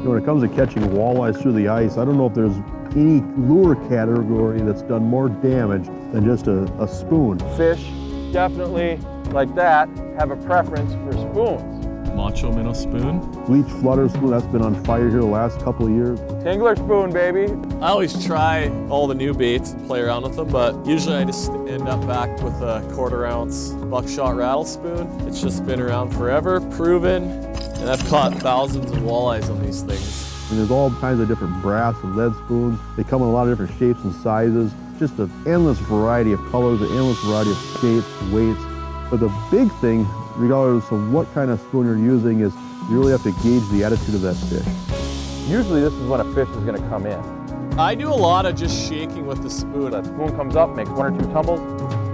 When it comes to catching walleyes through the ice, I don't know if there's any lure category that's done more damage than just a spoon. Fish, definitely like that, have a preference for spoons. Macho minnow spoon. Bleach flutter spoon, that's been on fire here the last couple of years. Tingler spoon, baby. I always try all the new baits and play around with them, but usually I just end up back with a 1/4 ounce buckshot rattle spoon. It's just been around forever, proven, and I've caught thousands of walleyes on these things. And there's all kinds of different brass and lead spoons. They come in a lot of different shapes and sizes. Just an endless variety of colors, an endless variety of shapes, weights. But the big thing, regardless of what kind of spoon you're using, is you really have to gauge the attitude of that fish. Usually this is when a fish is gonna come in. I do a lot of just shaking with the spoon. That spoon comes up, makes 1 or 2 tumbles,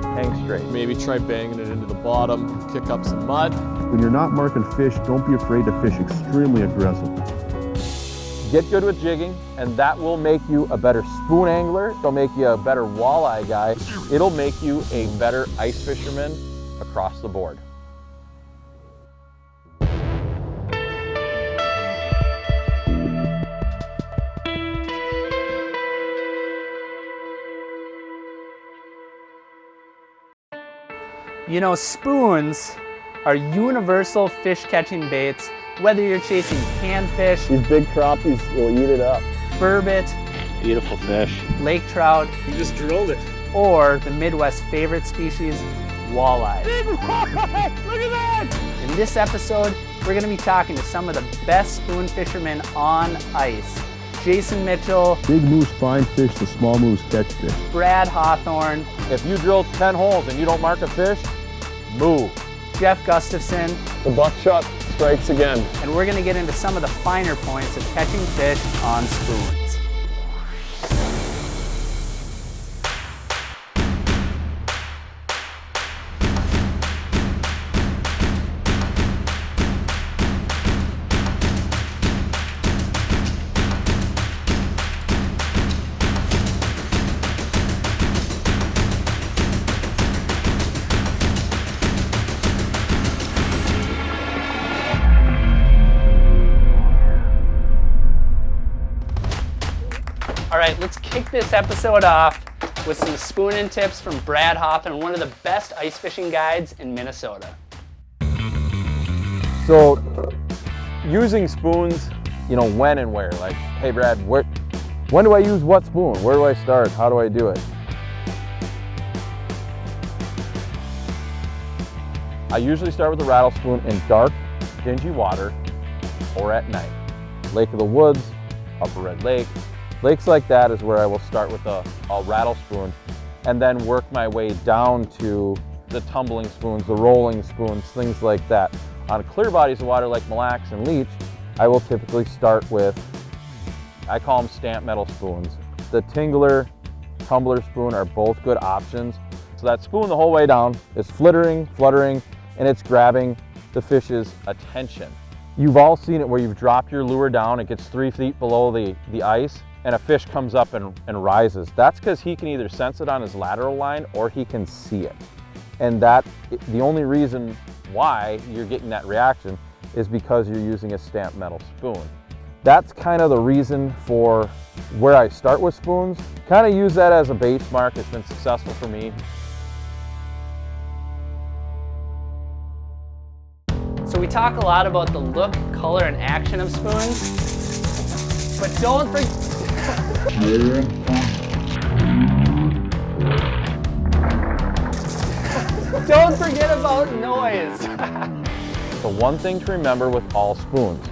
hangs straight. Maybe try banging it into the bottom, kick up some mud. When you're not marking fish, don't be afraid to fish extremely aggressive. Get good with jigging, and that will make you a better spoon angler. It'll make you a better walleye guy. It'll make you a better ice fisherman across the board. You know, spoons are universal fish catching baits, whether you're chasing panfish, These big crappies will eat it up. burbot, Beautiful fish. lake trout, You just drilled it. or the Midwest favorite species, walleye. Big walleye! Look at that! In this episode, we're going to be talking to some of the best spoon fishermen on ice. Jason Mitchell, Big moose find fish, the small moose catch fish. Brad Hawthorne, If you drill 10 holes and you don't mark a fish, move. Jeff Gustafson, The buckshot strikes again. and we're going to get into some of the finer points of catching fish on spoons. All right, let's kick this episode off with some spooning tips from Brad Hawthorne, one of the best ice fishing guides in Minnesota. So, using spoons, you know, when and where. Like, hey Brad, when do I use what spoon? Where do I start? How do I do it? I usually start with a rattle spoon in dark, dingy water or at night. Lake of the Woods, Upper Red Lake. Lakes like that is where I will start with a rattle spoon and then work my way down to the tumbling spoons, the rolling spoons, things like that. On clear bodies of water like Mille Lacs and Leech, I will typically start with, I call them stamp metal spoons. The Tingler, tumbler spoon are both good options. So that spoon the whole way down is fluttering, and it's grabbing the fish's attention. You've all seen it where you've dropped your lure down, it gets 3 feet below the ice, and a fish comes up and rises. That's because he can either sense it on his lateral line or he can see it. And the only reason why you're getting that reaction is because you're using a stamped metal spoon. That's kind of the reason for where I start with spoons. Kind of use that as a benchmark. It's been successful for me. So we talk a lot about the look, color, and action of spoons, but don't forget about noise. The one thing to remember with all spoons,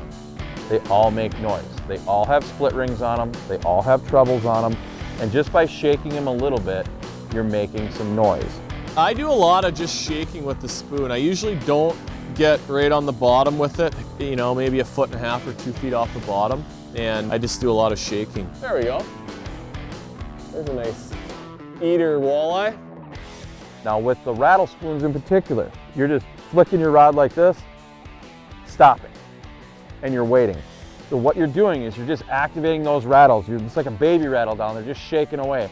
they all make noise. They all have split rings on them, they all have trebles on them, and just by shaking them a little bit, you're making some noise. I do a lot of just shaking with the spoon. I usually don't get right on the bottom with it, you know, maybe 1.5 feet or 2 feet off the bottom, and I just do a lot of shaking. There we go. There's a nice eater walleye. Now with the rattle spoons in particular, you're just flicking your rod like this, stopping, and you're waiting. So what you're doing is you're just activating those rattles. It's like a baby rattle down there, just shaking away.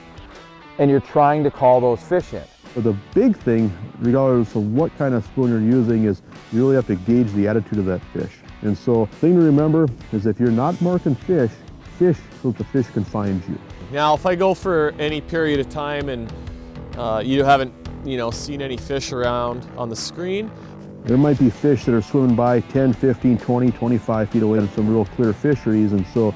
And you're trying to call those fish in. But the big thing, regardless of what kind of spoon you're using, is you really have to gauge the attitude of that fish. And so the thing to remember is if you're not marking fish, fish so that the fish can find you. Now, if I go for any period of time and you haven't, seen any fish around on the screen, there might be fish that are swimming by 10, 15, 20, 25 feet away in some real clear fisheries. And so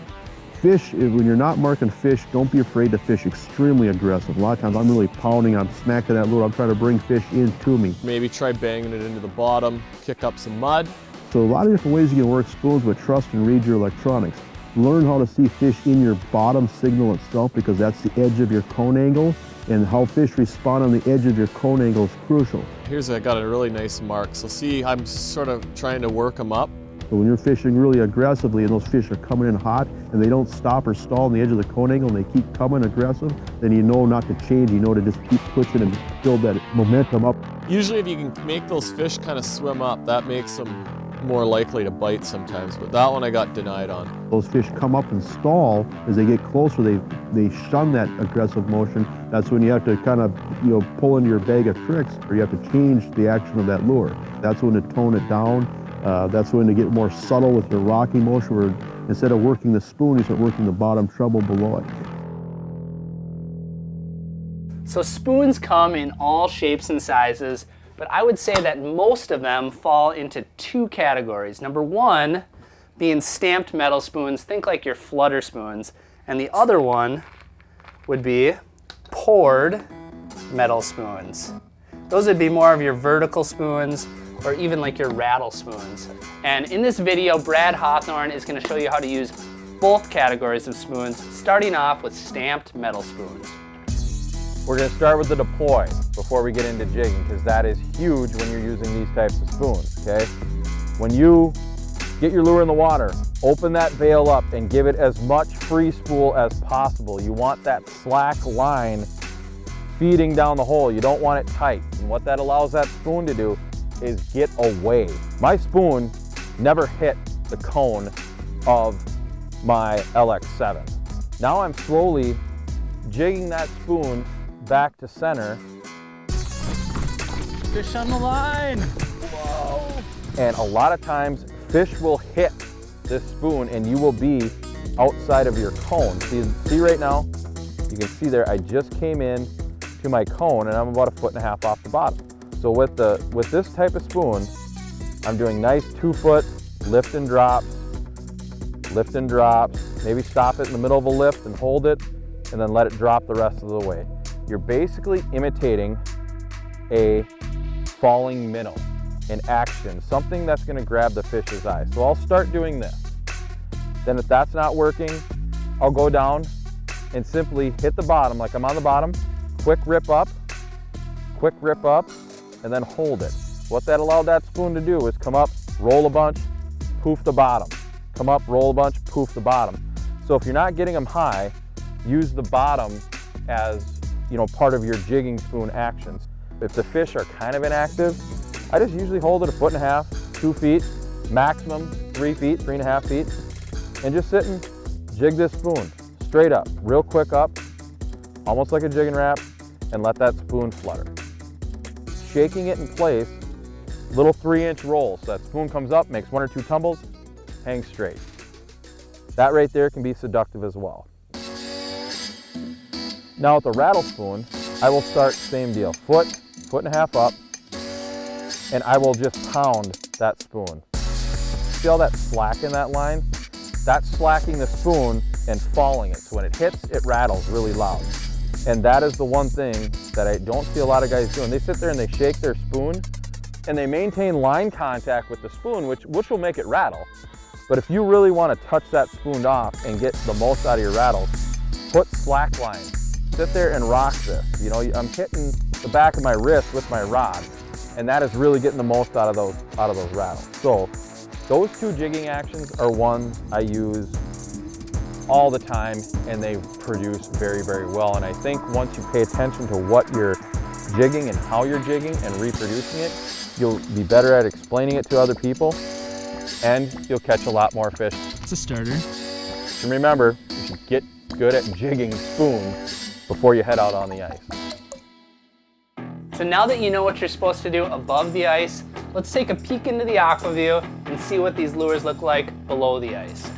fish, when you're not marking fish, don't be afraid to fish extremely aggressive. A lot of times I'm really pounding, I'm smacking that lure, I'm trying to bring fish into me. maybe try banging it into the bottom, kick up some mud. So a lot of different ways you can work spoons, but trust and read your electronics. Learn how to see fish in your bottom signal itself, because that's the edge of your cone angle, and how fish respond on the edge of your cone angle is crucial. I got a really nice mark. So see, I'm sort of trying to work them up. So when you're fishing really aggressively and those fish are coming in hot and they don't stop or stall on the edge of the cone angle and they keep coming aggressive, then you know not to change, you know to just keep pushing and build that momentum up. Usually if you can make those fish kind of swim up, that makes them more likely to bite sometimes, but that one I got denied on. Those fish come up and stall. As they get closer, they shun that aggressive motion. That's when you have to kind of pull into your bag of tricks, or you have to change the action of that lure. That's when to tone it down. That's when to get more subtle with your rocking motion, where instead of working the spoon, you start working the bottom treble below it. So spoons come in all shapes and sizes, but I would say that most of them fall into two categories. Number one being stamped metal spoons, think like your flutter spoons, and the other one would be poured metal spoons. Those would be more of your vertical spoons, or even like your rattle spoons. And in this video, Brad Hawthorne is going to show you how to use both categories of spoons, starting off with stamped metal spoons. We're going to start with the deploy before we get into jigging, because that is huge when you're using these types of spoons, okay? When you get your lure in the water, open that veil up and give it as much free spool as possible. You want that slack line feeding down the hole. You don't want it tight. And what that allows that spoon to do is get away. My spoon never hit the cone of my LX7. Now I'm slowly jigging that spoon back to center. Fish on the line! Whoa! And a lot of times fish will hit this spoon and you will be outside of your cone. See right now, you can see there I just came in to my cone and I'm about 1.5 feet off the bottom. So with this type of spoon, I'm doing nice 2 foot lift and drops, maybe stop it in the middle of a lift and hold it, and then let it drop the rest of the way. You're basically imitating a falling minnow in action, something that's going to grab the fish's eye. So I'll start doing this. Then if that's not working, I'll go down and simply hit the bottom, like I'm on the bottom, quick rip up, and then hold it. What that allowed that spoon to do is come up, roll a bunch, poof the bottom. Come up, roll a bunch, poof the bottom. So if you're not getting them high, use the bottom as part of your jigging spoon actions. If the fish are kind of inactive, I just usually hold it 1.5 feet, 2 feet, maximum 3 feet, 3.5 feet, and just sit and jig this spoon straight up, real quick up, almost like a jigging wrap, and let that spoon flutter. Shaking it in place, little 3-inch rolls. So that spoon comes up, makes 1 or 2 tumbles, hangs straight. That right there can be seductive as well. Now with the rattle spoon, I will start same deal, 1.5 feet up, and I will just pound that spoon. See all that slack in that line? That's slacking the spoon and falling it. So when it hits, it rattles really loud. And that is the one thing that I don't see a lot of guys doing. They sit there and they shake their spoon and they maintain line contact with the spoon, which will make it rattle. But if you really want to touch that spoon off and get the most out of your rattles, put slack lines. Sit there and rock this. I'm hitting the back of my wrist with my rod, and that is really getting the most out of those rattles. So those 2 jigging actions are ones I use all the time, and they produce very, very well. And I think once you pay attention to what you're jigging and how you're jigging and reproducing it, you'll be better at explaining it to other people, and you'll catch a lot more fish. It's a starter. And remember, you should get good at jigging spoon before you head out on the ice. So now that you know what you're supposed to do above the ice, let's take a peek into the AquaView and see what these lures look like below the ice.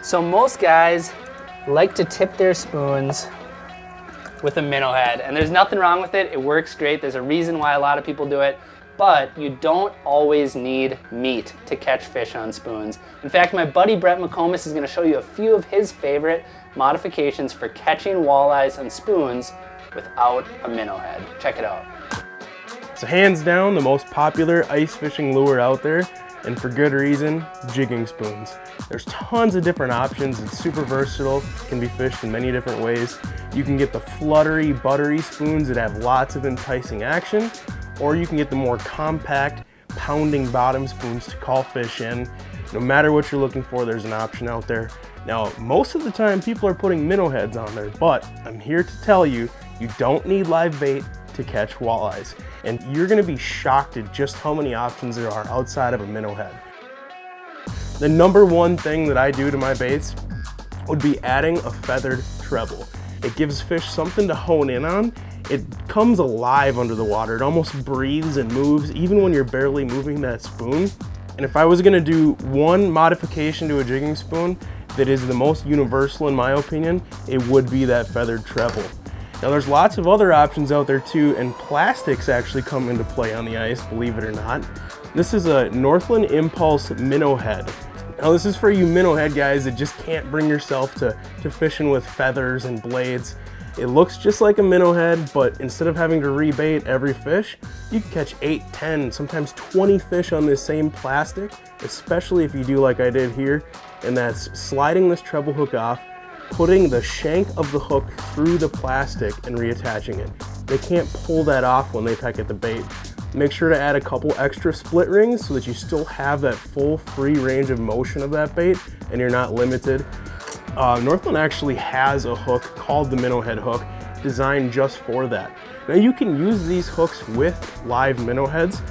So most guys like to tip their spoons with a minnow head, and there's nothing wrong with it. It works great. There's a reason why a lot of people do it, but you don't always need meat to catch fish on spoons. In fact, my buddy Brett McComas is going to show you a few of his favorite modifications for catching walleyes on spoons without a minnow head. Check it out. So hands down, the most popular ice fishing lure out there, and for good reason, jigging spoons. There's tons of different options. It's super versatile, can be fished in many different ways. You can get the fluttery, buttery spoons that have lots of enticing action, or you can get the more compact, pounding bottom spoons to call fish in. No matter what you're looking for, there's an option out there. Now, most of the time people are putting minnow heads on there, but I'm here to tell you, you don't need live bait to catch walleyes. And you're gonna be shocked at just how many options there are outside of a minnow head. The number one thing that I do to my baits would be adding a feathered treble. It gives fish something to hone in on. It comes alive under the water. It almost breathes and moves even when you're barely moving that spoon. And if I was gonna do one modification to a jigging spoon that is the most universal in my opinion, it would be that feathered treble. Now there's lots of other options out there too, and plastics actually come into play on the ice, believe it or not. This is a Northland Impulse minnow head. Now this is for you minnow head guys that just can't bring yourself to fishing with feathers and blades. It looks just like a minnow head, but instead of having to rebait every fish, you can catch 8, 10, sometimes 20 fish on this same plastic, especially if you do like I did here, and that's sliding this treble hook off, putting the shank of the hook through the plastic and reattaching it. They can't pull that off when they peck at the bait. Make sure to add a couple extra split rings so that you still have that full free range of motion of that bait and you're not limited. Northland actually has a hook called the minnow head hook designed just for that. Now you can use these hooks with live minnow heads,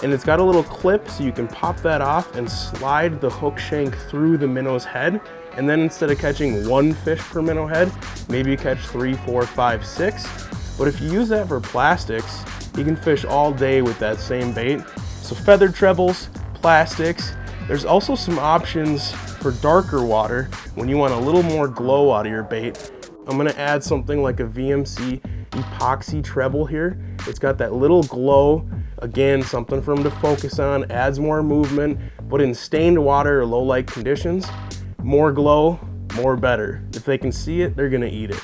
and it's got a little clip so you can pop that off and slide the hook shank through the minnow's head. And then instead of catching 1 fish per minnow head, maybe you catch 3, 4, 5, 6. But if you use that for plastics, you can fish all day with that same bait. So feathered trebles, plastics. There's also some options for darker water when you want a little more glow out of your bait. I'm gonna add something like a VMC epoxy treble here. It's got that little glow Again, something for them to focus on, adds more movement, but in stained water or low light conditions, more glow, more better. If they can see it, they're gonna eat it.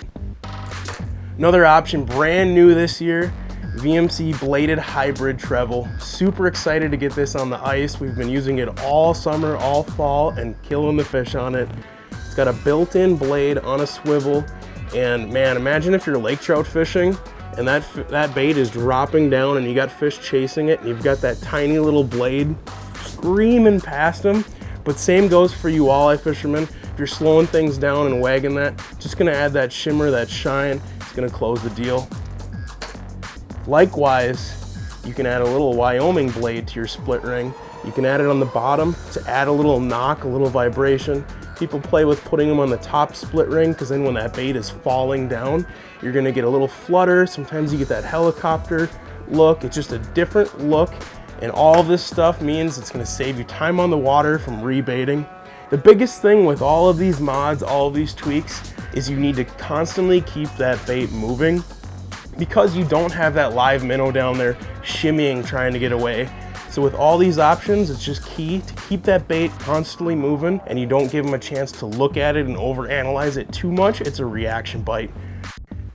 Another option, brand new this year, VMC bladed hybrid treble. Super excited to get this on the ice. We've been using it all summer, all fall, and killing the fish on it. It's got a built-in blade on a swivel, and man, imagine if you're lake trout fishing and that bait is dropping down and you got fish chasing it and you've got that tiny little blade screaming past them. But same goes for you walleye fishermen. If you're slowing things down and wagging that, just gonna add that shimmer, that shine. It's gonna close the deal. Likewise, you can add a little Wyoming blade to your split ring. You can add it on the bottom to add a little knock, a little vibration. People play with putting them on the top split ring because then when that bait is falling down, you're gonna get a little flutter. Sometimes you get that helicopter look. It's just a different look. And all this stuff means it's gonna save you time on the water from rebaiting. The biggest thing with all of these mods, all of these tweaks, is you need to constantly keep that bait moving because you don't have that live minnow down there shimmying, trying to get away. So with all these options, it's just key to keep that bait constantly moving and you don't give them a chance to look at it and overanalyze it too much. It's a reaction bite.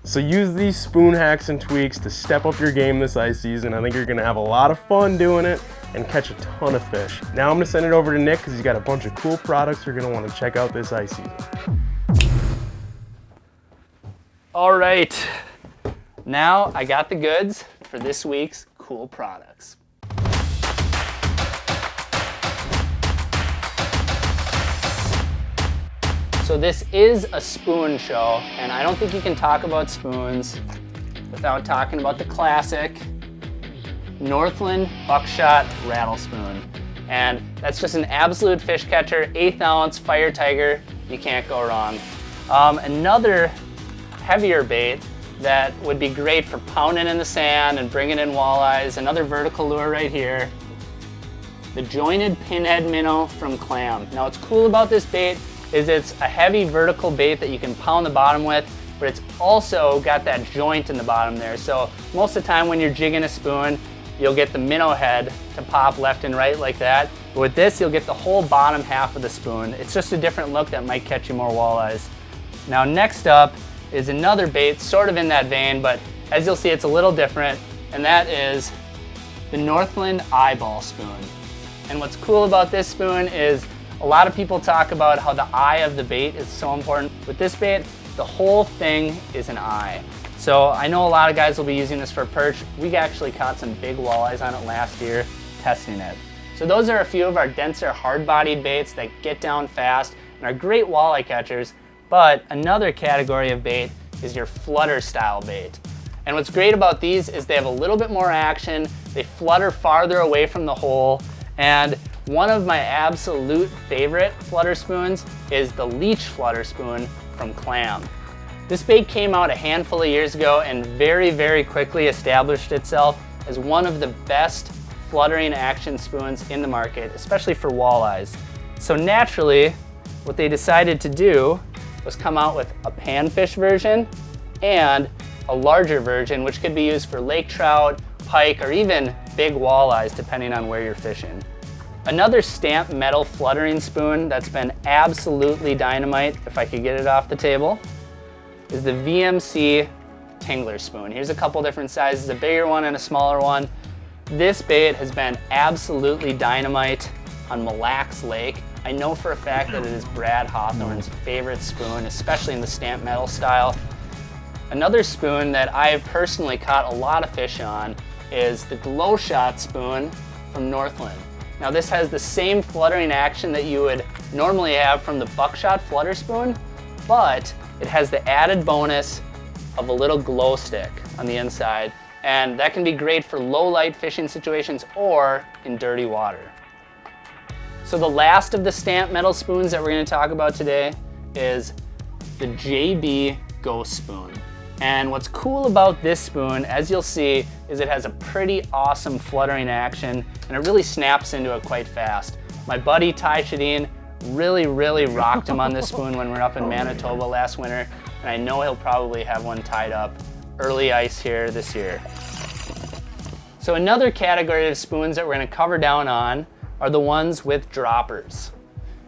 So use these spoon hacks and tweaks to step up your game this ice season. I think you're gonna have a lot of fun doing it and catch a ton of fish. Now I'm gonna send it over to Nick because he's got a bunch of cool products you're gonna wanna check out this ice season. All right, now I got the goods for this week's cool products. So this is a spoon show, and I don't think you can talk about spoons without talking about the classic Northland Buckshot Rattle Spoon. And that's just an absolute fish catcher, 1/8 ounce Fire Tiger, you can't go wrong. Another heavier bait that would be great for pounding in the sand and bringing in walleyes, another vertical lure right here, the Jointed Pinhead Minnow from Clam. Now what's cool about this bait is it's a heavy vertical bait that you can pound the bottom with, but it's also got that joint in the bottom there. So most of the time when you're jigging a spoon, you'll get the minnow head to pop left and right like that. But with this, you'll get the whole bottom half of the spoon. It's just a different look that might catch you more walleyes. Now next up is another bait sort of in that vein, but as you'll see, it's a little different, and that is the Northland Eyeball Spoon. And what's cool about this spoon is a lot of people talk about how the eye of the bait is so important. With this bait, the whole thing is an eye. So I know a lot of guys will be using this for perch. We actually caught some big walleyes on it last year testing it. So those are a few of our denser, hard-bodied baits that get down fast and are great walleye catchers. But another category of bait is your flutter style bait. And what's great about these is they have a little bit more action, they flutter farther away from the hole, and one of my absolute favorite flutter spoons is the Leech Flutter Spoon from Clam. This bait came out a handful of years ago and very, very quickly established itself as one of the best fluttering action spoons in the market, especially for walleyes. So naturally, what they decided to do was come out with a panfish version and a larger version, which could be used for lake trout, pike, or even big walleyes, depending on where you're fishing. Another stamped metal fluttering spoon that's been absolutely dynamite, if I could get it off the table, is the VMC Tingler Spoon. Here's a couple different sizes, a bigger one and a smaller one. This bait has been absolutely dynamite on Mille Lacs Lake. I know for a fact that it is Brad Hawthorne's favorite spoon, especially in the stamped metal style. Another spoon that I have personally caught a lot of fish on is the Glow Shot Spoon from Northland. Now this has the same fluttering action that you would normally have from the Buckshot Flutter Spoon, but it has the added bonus of a little glow stick on the inside, and that can be great for low light fishing situations or in dirty water. So the last of the stamped metal spoons that we're going to talk about today is the JB Ghost Spoon. And what's cool about this spoon, as you'll see, is it has a pretty awesome fluttering action and it really snaps into it quite fast. My buddy Ty Shadeen really rocked him on this spoon when we were up in Manitoba last winter, and I know he'll probably have one tied up early ice here this year. So another category of spoons that we're going to cover down on are the ones with droppers.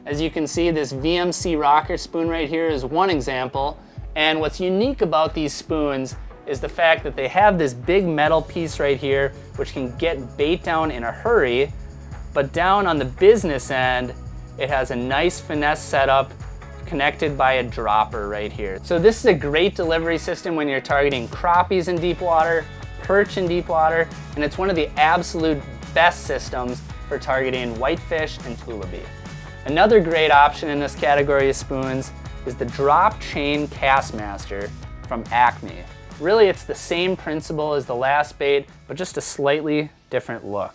As you can see, this VMC rocker spoon right here is one example. And what's unique about these spoons is the fact that they have this big metal piece right here, which can get bait down in a hurry. But down on the business end, it has a nice finesse setup connected by a dropper right here. So this is a great delivery system when you're targeting crappies in deep water, perch in deep water, and it's one of the absolute best systems for targeting whitefish and tulipy. Another great option in this category of spoons is the Drop Chain Castmaster from Acme. Really, it's the same principle as the last bait, but just a slightly different look.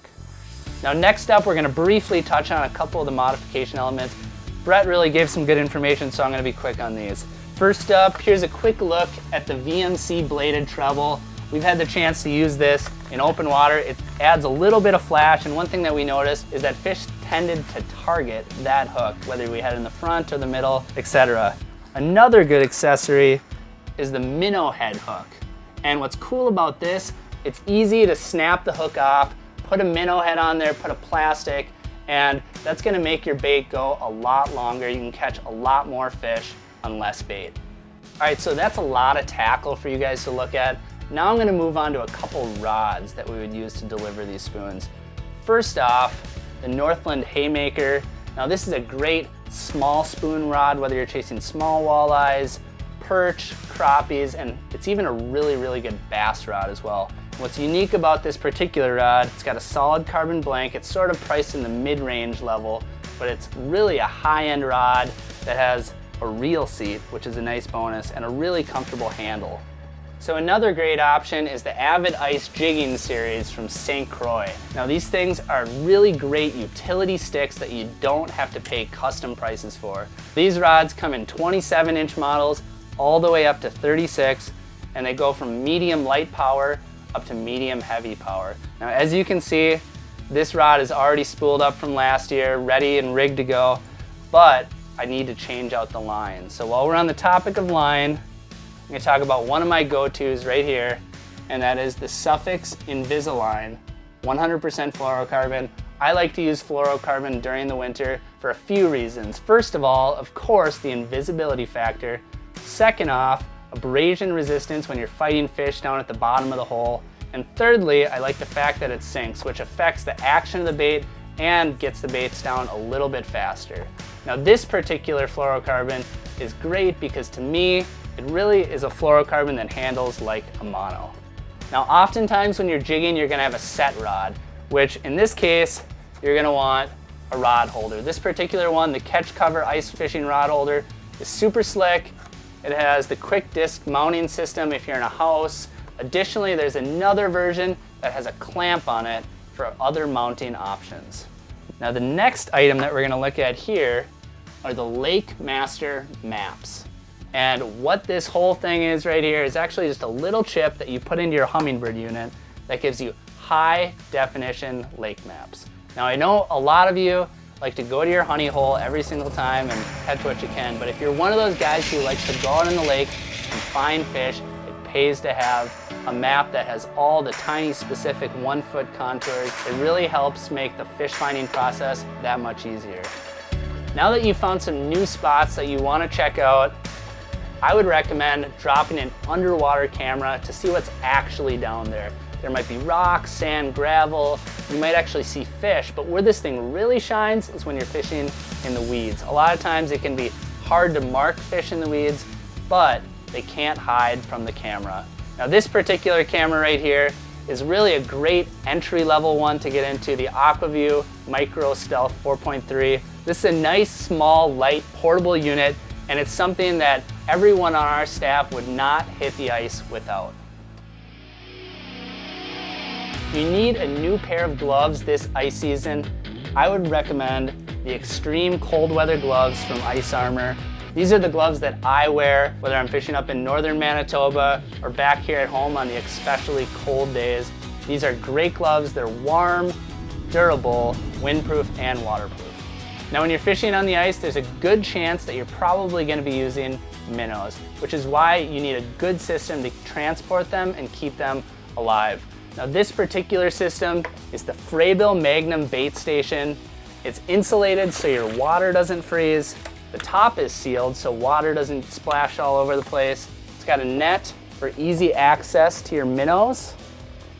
Now next up, we're gonna briefly touch on a couple of the modification elements. Brett really gave some good information, so I'm gonna be quick on these. First up, here's a quick look at the VMC bladed treble. We've had the chance to use this in open water. It adds a little bit of flash, and one thing that we noticed is that fish tended to target that hook, whether we had it in the front or the middle, etc. Another good accessory is the minnow head hook. And what's cool about this, it's easy to snap the hook off, put a minnow head on there, put a plastic, and that's gonna make your bait go a lot longer. You can catch a lot more fish on less bait. All right, so that's a lot of tackle for you guys to look at. Now I'm gonna move on to a couple rods that we would use to deliver these spoons. First off, the Northland Haymaker. Now this is a great small spoon rod, whether you're chasing small walleyes, perch, crappies, and it's even a really, really good bass rod as well. What's unique about this particular rod, it's got a solid carbon blank. It's sort of priced in the mid-range level, but it's really a high-end rod that has a reel seat, which is a nice bonus, and a really comfortable handle. So another great option is the Avid Ice Jigging Series from St. Croix. Now these things are really great utility sticks that you don't have to pay custom prices for. These rods come in 27-inch models all the way up to 36, and they go from medium light power up to medium heavy power. Now as you can see, this rod is already spooled up from last year, ready and rigged to go, but I need to change out the line. So while we're on the topic of line, I'm going to talk about one of my go-tos right here, and that is the Suffix Invisalign 100% fluorocarbon. I like to use fluorocarbon during the winter for a few reasons. First of all, of course, the invisibility factor. Second off, abrasion resistance when you're fighting fish down at the bottom of the hole. And thirdly, I like the fact that it sinks, which affects the action of the bait and gets the baits down a little bit faster. Now this particular fluorocarbon is great because to me, it really is a fluorocarbon that handles like a mono. Now oftentimes when you're jigging, you're gonna have a set rod, which in this case, you're gonna want a rod holder. This particular one, the Catch Cover Ice Fishing Rod Holder, is super slick. It has the quick disc mounting system if you're in a house. Additionally, there's another version that has a clamp on it for other mounting options. Now the next item that we're gonna look at here are the Lake Master maps. And what this whole thing is right here is actually just a little chip that you put into your Humminbird unit that gives you high definition lake maps. Now I know a lot of you like to go to your honey hole every single time and catch what you can, but if you're one of those guys who likes to go out in the lake and find fish, it pays to have a map that has all the tiny specific 1-foot contours. It really helps make the fish finding process that much easier. Now that you've found some new spots that you want to check out, I would recommend dropping an underwater camera to see what's actually down there. There might be rocks, sand, gravel. You might actually see fish, but where this thing really shines is when you're fishing in the weeds. A lot of times it can be hard to mark fish in the weeds, but they can't hide from the camera. Now this particular camera right here is really a great entry-level one to get into, the Aqua-View Micro Stealth 4.3. This is a nice, small, light, portable unit, and it's something that everyone on our staff would not hit the ice without. If you need a new pair of gloves this ice season, I would recommend the Extreme Cold Weather gloves from Ice Armor. These are the gloves that I wear whether I'm fishing up in northern Manitoba or back here at home on the especially cold days. These are great gloves. They're warm, durable, windproof, and waterproof. Now when you're fishing on the ice, there's a good chance that you're probably going to be using minnows, which is why you need a good system to transport them and keep them alive. Now this particular system is the Frabill Magnum bait station. It's insulated so your water doesn't freeze. The top is sealed so water doesn't splash all over the place. It's got a net for easy access to your minnows.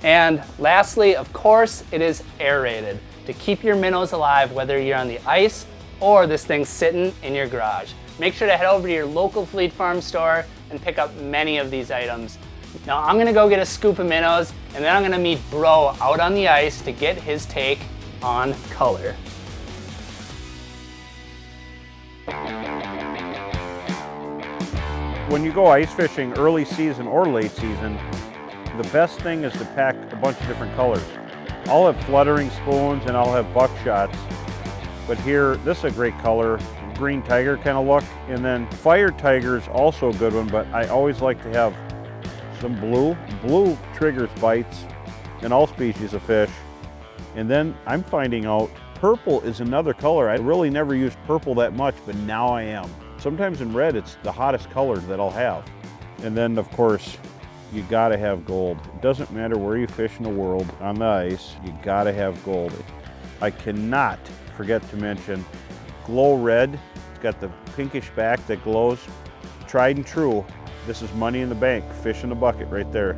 And lastly, of course, it is aerated to keep your minnows alive whether you're on the ice or this thing's sitting in your garage. Make sure to head over to your local Fleet Farm store and pick up many of these items. Now I'm gonna go get a scoop of minnows and then I'm gonna meet Bro out on the ice to get his take on color. When you go ice fishing early season or late season, the best thing is to pack a bunch of different colors. I'll have fluttering spoons and I'll have buckshots, but here, this is a great color, green tiger kind of look, and then fire tiger is also a good one, but I always like to have some blue. Blue triggers bites in all species of fish. And then I'm finding out purple is another color. I really never used purple that much, but now I am. Sometimes in red, it's the hottest color that I'll have. And then of course, you gotta have gold. It doesn't matter where you fish in the world, on the ice, you gotta have gold. I cannot forget to mention Glow Red. It's got the pinkish back that glows. Tried and true. This is money in the bank, fish in the bucket right there.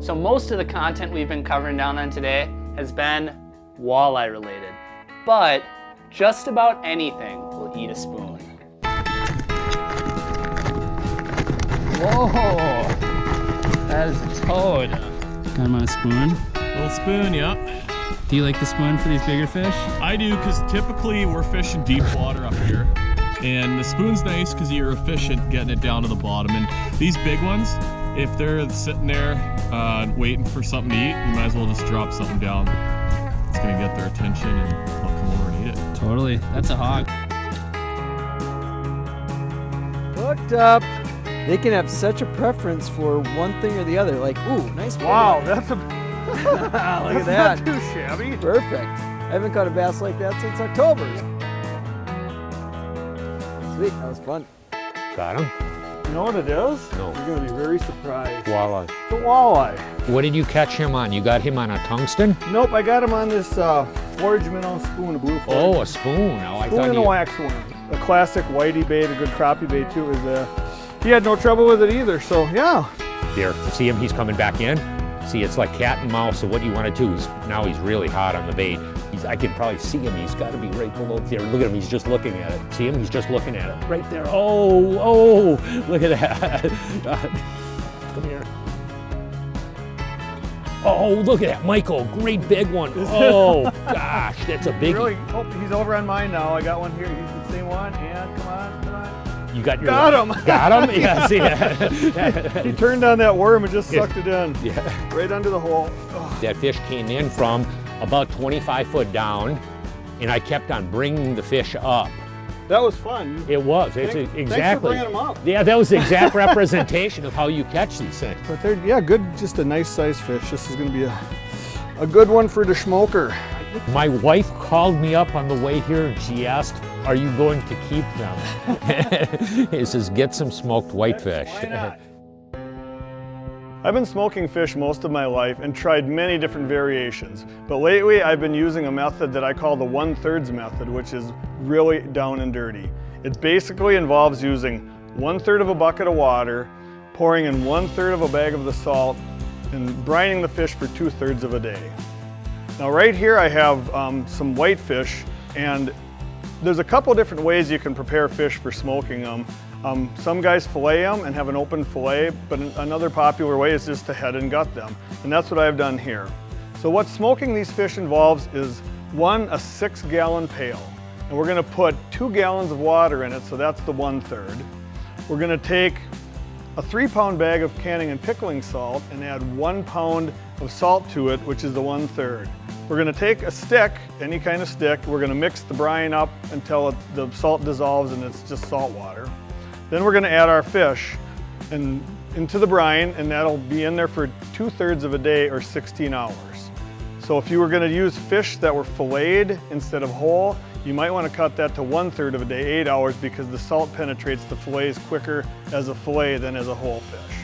So most of the content we've been covering down on today has been walleye related, but just about anything will eat a spoon. Whoa, that is a toad. Got him on a spoon. Little spoon, yep. Do you like the spoon for these bigger fish? I do, because typically we're fishing deep water up here. And the spoon's nice because you're efficient getting it down to the bottom. And these big ones, if they're sitting there waiting for something to eat, you might as well just drop something down. It's gonna get their attention and they'll come over and eat it. Totally. That's a hog. Hooked up. They can have such a preference for one thing or the other. Like, ooh, nice big one. That's a Look at that. not too shabby. Perfect. I haven't caught a bass like that since October. Sweet, that was fun. Got him? You know what it is? No. You're gonna be very surprised. Walleye. It's a walleye. What did you catch him on? You got him on a tungsten? Nope, I got him on this forage minnow spoon, a blue forage. Oh, a spoon. Oh, I Spoon thought and a you... wax one. A classic whitey bait, a good crappie bait too. He had no trouble with it either, so yeah. There, see him? He's coming back in. See, it's like cat and mouse, so what do you want to do? Now he's really hot on the bait. I can probably see him. He's got to be right below there. Look at him. He's just looking at it. See him? He's just looking at it. Right there. Oh, look at that. Come here. Oh, look at that, Michael. Great big one. Oh, gosh, that's a biggie. Really, oh, he's over on mine now. I got one here. He's the same one, and come on. You got your... Got him. Got him? Yeah, see that. He turned on that worm and just Yeah. sucked it in. Yeah. Right under the hole. Oh. That fish came in from about 25 foot down, and I kept on bringing the fish up. That was fun. It was. Thanks for Exactly. bringing them up. Yeah, that was the exact representation of how you catch these things. But they're, yeah, good, just a nice sized fish. This is gonna be a good one for the schmoker. My wife called me up on the way here and she asked, "Are you going to keep them?" He says, "Get some smoked whitefish." Why not? I've been smoking fish most of my life and tried many different variations, but lately I've been using a method that I call the 1/3 method, which is really down and dirty. It basically involves using 1/3 of a bucket of water, pouring in 1/3 of a bag of the salt, and brining the fish for 2/3 of a day. Now right here I have some whitefish, and there's a couple different ways you can prepare fish for smoking them. Some guys fillet them and have an open fillet, but another popular way is just to head and gut them. And that's what I've done here. So what smoking these fish involves is a 6-gallon pail. And we're gonna put 2 gallons of water in it, so that's the 1/3. We're gonna take a 3-pound bag of canning and pickling salt and add 1 pound of salt to it, which is the 1/3. We're gonna take a stick, any kind of stick, we're gonna mix the brine up until the salt dissolves and it's just salt water. Then we're gonna add our fish into the brine, and that'll be in there for 2/3 of a day or 16 hours. So if you were gonna use fish that were filleted instead of whole, you might wanna cut that to 1/3 of a day, 8 hours, because the salt penetrates the fillets quicker as a fillet than as a whole fish.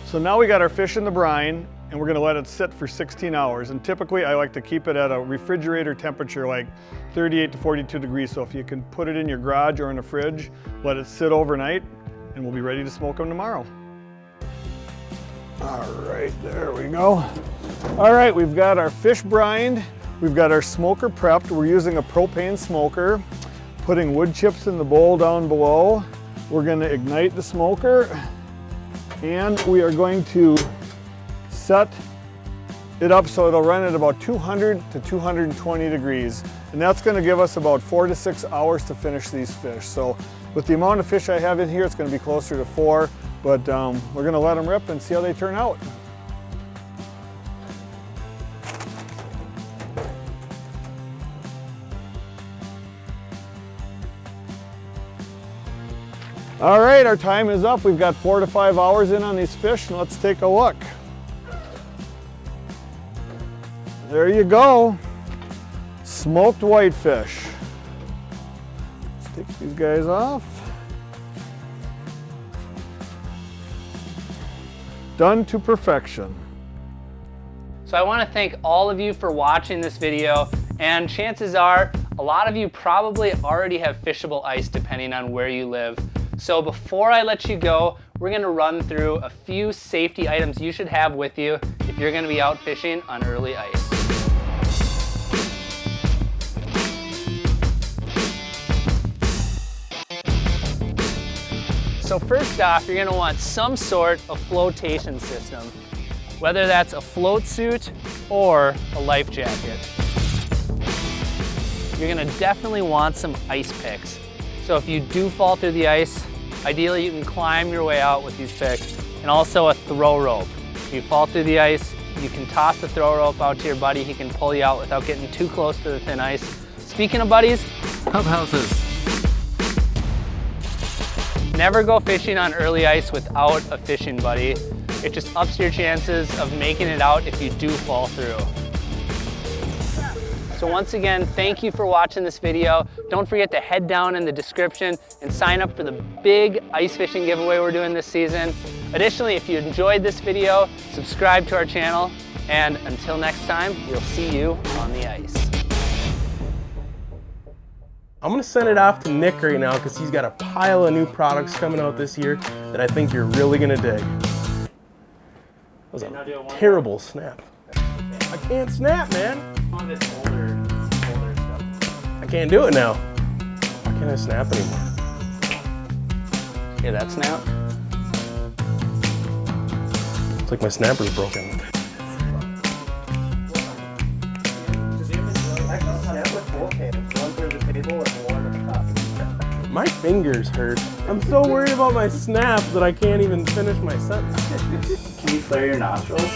So now we got our fish in the brine, and we're gonna let it sit for 16 hours. And typically I like to keep it at a refrigerator temperature, like 38 to 42 degrees. So if you can put it in your garage or in a fridge, let it sit overnight, and we'll be ready to smoke them tomorrow. All right, there we go. All right, we've got our fish brined. We've got our smoker prepped. We're using a propane smoker, putting wood chips in the bowl down below. We're gonna ignite the smoker, and we are going to set it up so it'll run at about 200 to 220 degrees. And that's gonna give us about 4 to 6 hours to finish these fish. So with the amount of fish I have in here, it's gonna be closer to 4, but we're gonna let them rip and see how they turn out. All right, our time is up. We've got 4 to 5 hours in on these fish, and let's take a look. There you go, smoked whitefish. Let's take these guys off. Done to perfection. So I want to thank all of you for watching this video, and chances are a lot of you probably already have fishable ice depending on where you live. So before I let you go, we're gonna run through a few safety items you should have with you if you're gonna be out fishing on early ice. So first off, you're gonna want some sort of flotation system, whether that's a float suit or a life jacket. You're gonna definitely want some ice picks. So if you do fall through the ice, ideally you can climb your way out with these picks, and also a throw rope. If you fall through the ice, you can toss the throw rope out to your buddy. He can pull you out without getting too close to the thin ice. Speaking of buddies, Hub houses. never go fishing on early ice without a fishing buddy. It just ups your chances of making it out if you do fall through. So once again, thank you for watching this video. Don't forget to head down in the description and sign up for the big ice fishing giveaway we're doing this season. Additionally, if you enjoyed this video, subscribe to our channel, and until next time, we'll see you on the ice. I'm gonna send it off to Nick right now because he's got a pile of new products coming out this year that I think you're really gonna dig. That was a terrible snap. I can't snap, man. I can't do it now. Why can't I snap anymore? Hear that snap? It's like my snapper's broken. My fingers hurt. I'm so worried about my snap that I can't even finish my sentence. Can you flare your nostrils?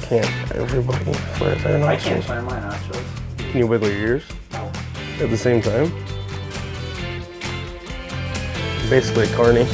Can't everybody flare their nostrils? I can't flare my nostrils. Can you wiggle your ears? No. At the same time? Basically corny.